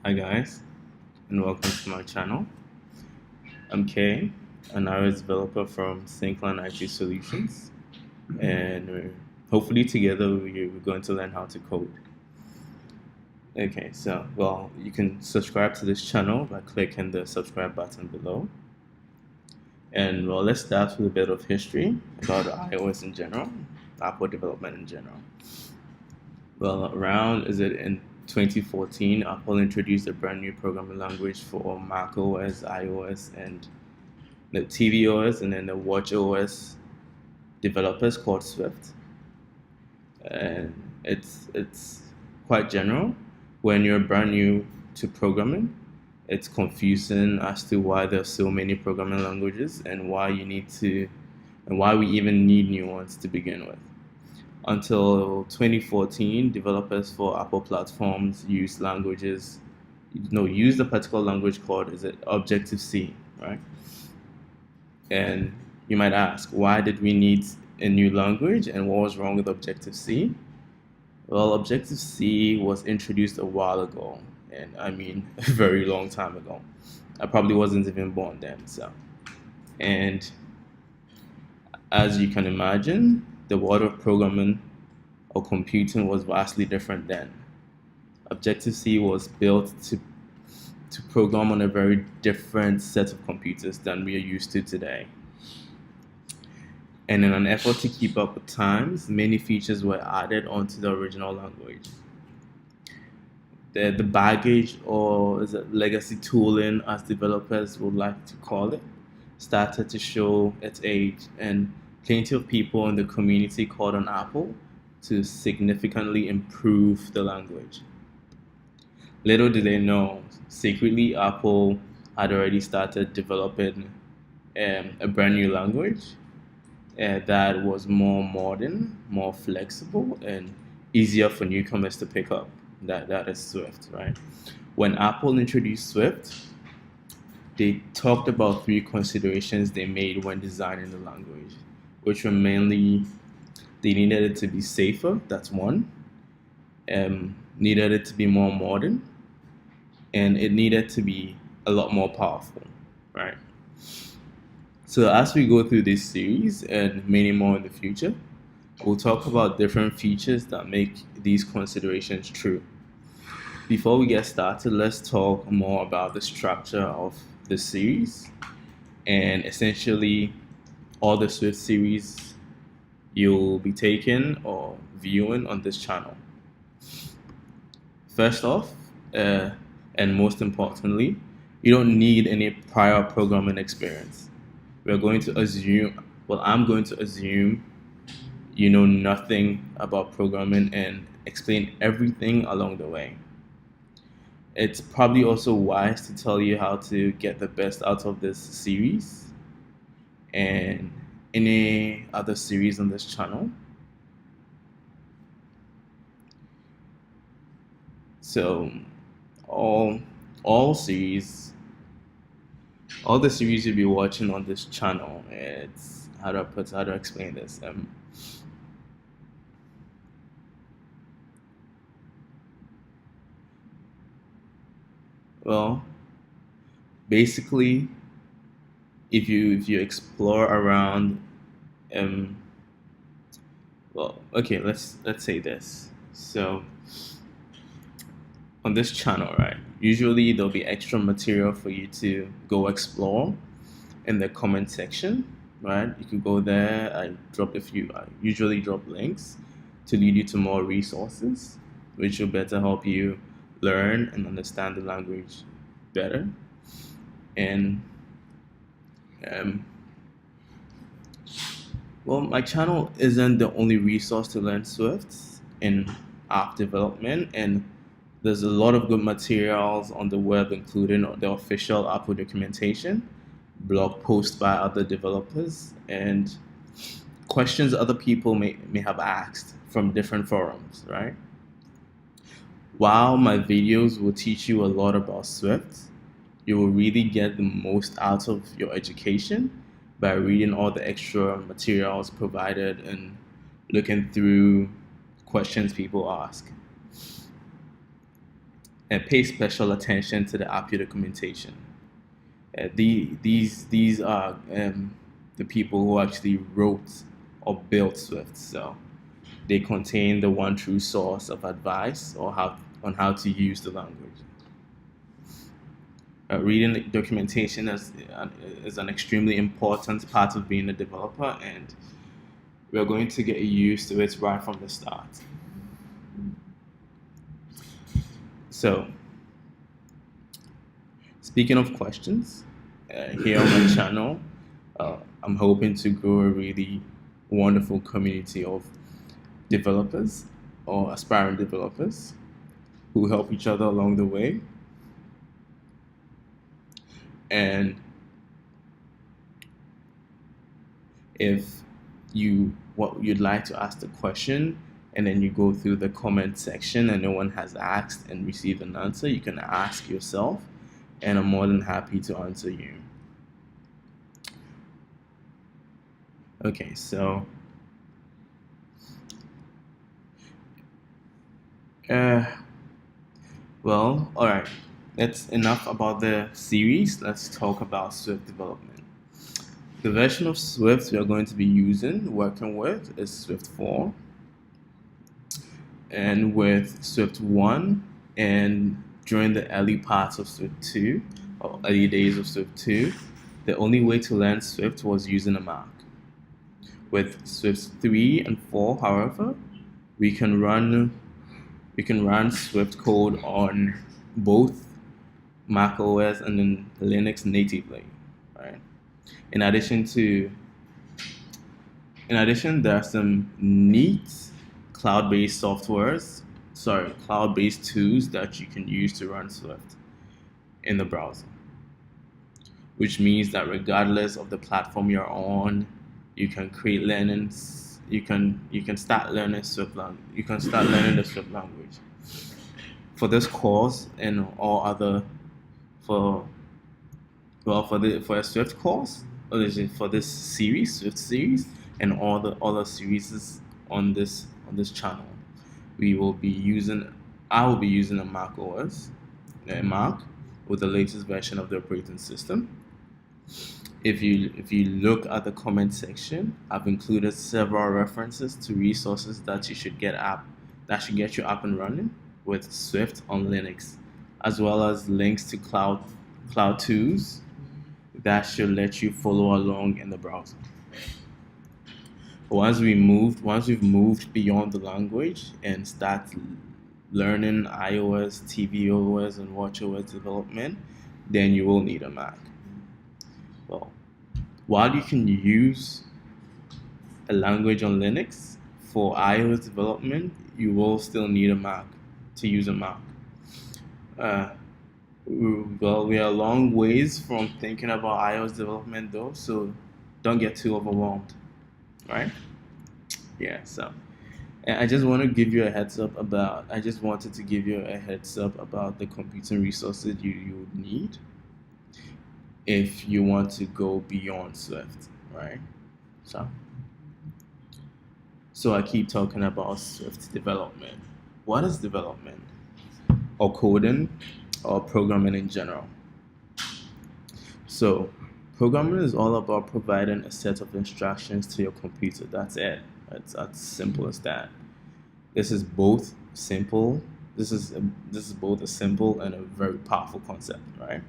Hi guys, and welcome to my channel. I'm Kay, an iOS developer from Syncline IT Solutions, and hopefully together we're going to learn how to code. Okay, so you can subscribe to this channel by clicking the subscribe button below. And let's start with a bit of history about iOS in general, Apple development in general. In 2014, Apple introduced a brand new programming language for macOS, iOS, and the tvOS, and then the watchOS developers called Swift. And it's quite general. When you're brand new to programming, it's confusing as to why there's so many programming languages and why we even need new ones to begin with. Until 2014, developers for Apple platforms used a particular language called Objective-C, right? And you might ask, why did we need a new language and what was wrong with Objective-C? Well, Objective-C was introduced a while ago, and I mean a very long time ago. I probably wasn't even born then, and as you can imagine, the world of programming or computing was vastly different then. Objective-C was built to program on a very different set of computers than we are used to today. And in an effort to keep up with times, many features were added onto the original language. The baggage, or is it legacy tooling, as developers would like to call it, started to show its age, and plenty of people in the community called on Apple to significantly improve the language. Little did they know, secretly Apple had already started developing a brand new language that was more modern, more flexible, and easier for newcomers to pick up. That is Swift, right? When Apple introduced Swift, they talked about three considerations they made when designing the language, which were mainly they needed it to be safer, that's one, needed it to be more modern, and it needed to be a lot more powerful, right? So as we go through this series and many more in the future, we'll talk about different features that make these considerations true. Before we get started, let's talk more about the structure of the series and essentially all the Swift series you'll be taking or viewing on this channel. First off, and most importantly, you don't need any prior programming experience. I'm going to assume you know nothing about programming and explain everything along the way. It's probably also wise to tell you how to get the best out of this series and any other series on this channel. So all series, all the series you'll be watching on this channel, it's how to explain this. Well, basically, if you explore around, okay, let's say this. So on this channel, right? Usually there'll be extra material for you to go explore in the comment section, right? You can go there. I usually drop links to lead you to more resources, which will better help you learn and understand the language better. And my channel isn't the only resource to learn Swift in app development, and there's a lot of good materials on the web, including the official Apple documentation, blog posts by other developers, and questions other people may have asked from different forums, right? While my videos will teach you a lot about Swift, you will really get the most out of your education by reading all the extra materials provided and looking through questions people ask. and pay special attention to the API documentation. These are the people who actually wrote or built Swift, so they contain the one true source of advice or how to use the language. Reading the documentation is an extremely important part of being a developer, and we're going to get used to it right from the start. So, speaking of questions, here on my channel, I'm hoping to grow a really wonderful community of developers or aspiring developers who help each other along the way. And if you'd like to ask the question and then you go through the comment section and no one has asked and received an answer, you can ask yourself, and I'm more than happy to answer you. Okay, so well, all right. That's enough about the series. Let's talk about Swift development. The version of Swift we are going to be working with, is Swift 4. And with Swift 1 and during the early parts of Swift 2, or early days of Swift 2, the only way to learn Swift was using a Mac. With Swift 3 and 4, however, we can run Swift code on both Mac OS and then Linux natively, right? In addition, there are some neat cloud-based tools that you can use to run Swift in the browser, which means that regardless of the platform you're on, you can create learnings. You can start learning Swift language. You can start learning the Swift language. For this course and all other for a Swift course, or for this series, Swift series, and all the other series on this channel, I will be using a Mac OS, a Mac with the latest version of the operating system. If you look at the comment section, I've included several references to resources that should get you up and running with Swift on Linux, as well as links to cloud tools that should let you follow along in the browser. Once we've moved beyond the language and start learning iOS, tvOS, and watchOS development, then you will need a Mac. Well, while you can use a language on Linux for iOS development, you will still need a Mac to use a Mac. Well, we are a long ways from thinking about iOS development though, so don't get too overwhelmed, right? Yeah, so I just want to give you a heads up about, I just wanted to give you a heads up about the computing resources you would need if you want to go beyond Swift, right? So I keep talking about Swift development. What is development? Or coding, or programming in general? So programming is all about providing a set of instructions to your computer. That's it. It's as simple as that. This is both simple. This is both a simple and a very powerful concept, right?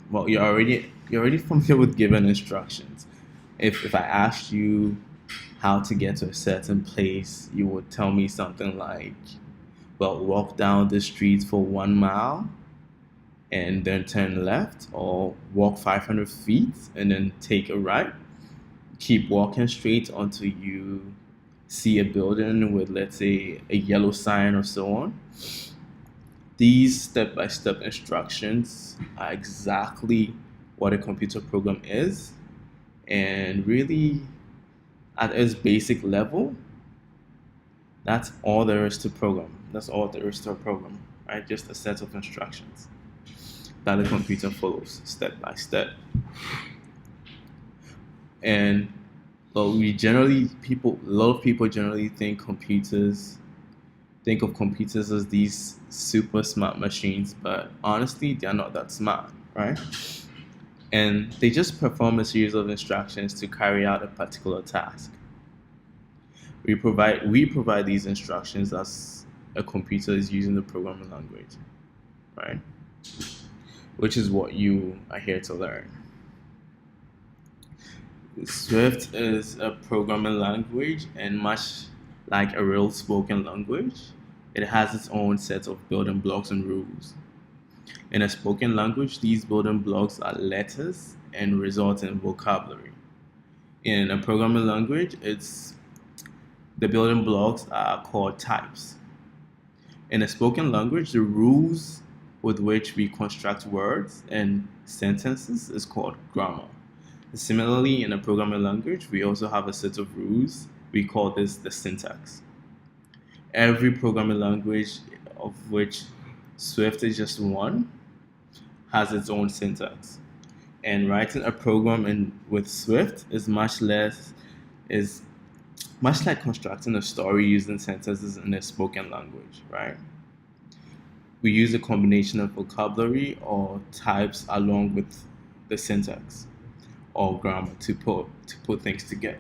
Well, you're already familiar with given instructions. If I asked you how to get to a certain place, you would tell me something like, well, walk down the street for 1 mile and then turn left, or walk 500 feet and then take a right. Keep walking straight until you see a building with, let's say, a yellow sign or so on. These step-by-step instructions are exactly what a computer program is, and really, at its basic level, that's all there is to program. That's all there is to a program, right? Just a set of instructions that the computer follows step by step. And well, a lot of people generally think computers think of computers as these super smart machines, but honestly, they're not that smart, right? And they just perform a series of instructions to carry out a particular task. We provide these instructions as a computer is using the programming language, right? Which is what you are here to learn. Swift is a programming language, and much like a real spoken language, it has its own set of building blocks and rules. In a spoken language, these building blocks are letters and result in vocabulary. In a programming language, it's the building blocks are called types. In a spoken language, the rules with which we construct words and sentences is called grammar. Similarly, in a programming language, we also have a set of rules. We call this the syntax. Every programming language, of which Swift is just one, has its own syntax. And writing a program with Swift is much like constructing a story using sentences in a spoken language, right? We use a combination of vocabulary or types along with the syntax or grammar to put things together.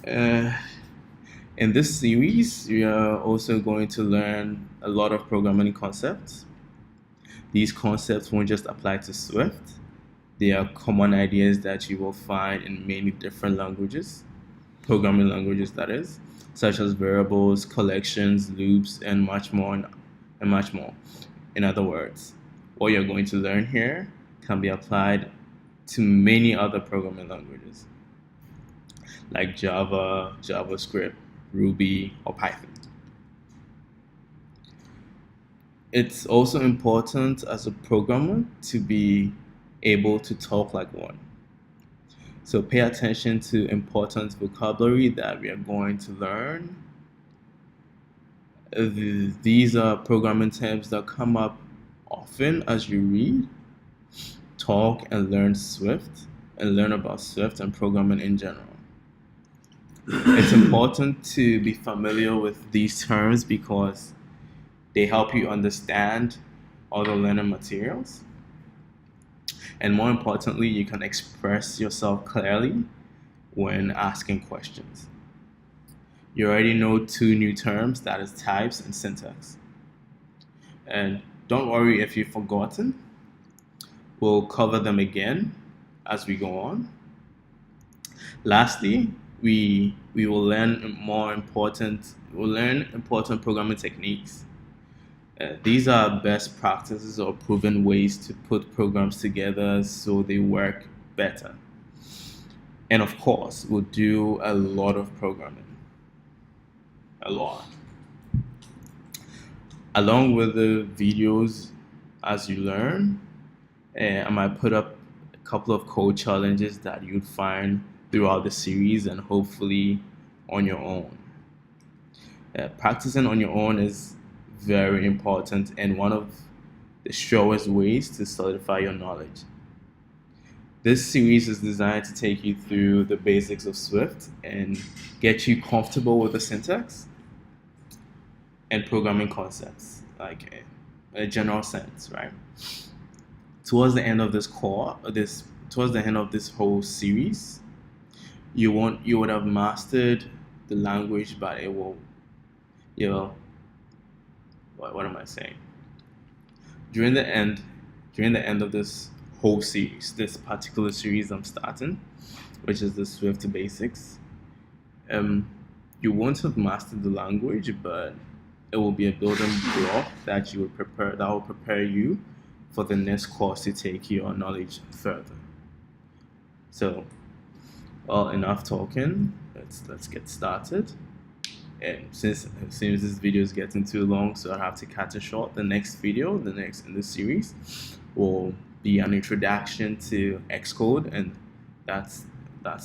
uh, in this series, we are also going to learn a lot of programming concepts. These concepts won't just apply to Swift. They are common ideas that you will find in many different languages, programming languages that is, such as variables, collections, loops, and much more, and much more. In other words, what you're going to learn here can be applied to many other programming languages, like Java, JavaScript, Ruby, or Python. It's also important as a programmer to be able to talk like one. So pay attention to important vocabulary that we are going to learn. These are programming terms that come up often as you read, talk, and learn Swift, and learn about Swift and programming in general. It's important to be familiar with these terms because they help you understand other learning materials. And more importantly, you can express yourself clearly when asking questions. You already know two new terms, that is types and syntax. And don't worry if you've forgotten. We'll cover them again as we go on. Lastly, we'll learn important programming techniques. These are best practices or proven ways to put programs together so they work better. And of course, we'll do a lot of programming. A lot. Along with the videos as you learn, I might put up a couple of code challenges that you'd find throughout the series and hopefully on your own. Practicing on your own is very important and one of the surest ways to solidify your knowledge. This series is designed to take you through the basics of Swift and get you comfortable with the syntax and programming concepts, like in a general sense, right? Towards the end of towards the end of this whole series, you would have mastered the language, but it will, what am I saying? During the end of this whole series, this particular series I'm starting, which is the Swift Basics, you won't have mastered the language, but it will be a building block that will prepare you for the next course to take your knowledge further. So, well, enough talking. Let's get started. And since it seems this video is getting too long, so I have to cut it short. The next in this series will be an introduction to Xcode, and that's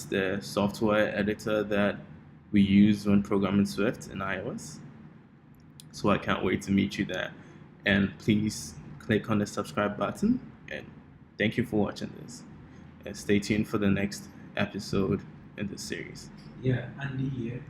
the software editor that we use when programming Swift in iOS. So I can't wait to meet you there. And please click on the subscribe button. And thank you for watching this. And stay tuned for the next episode in this series. Yeah, Andy here.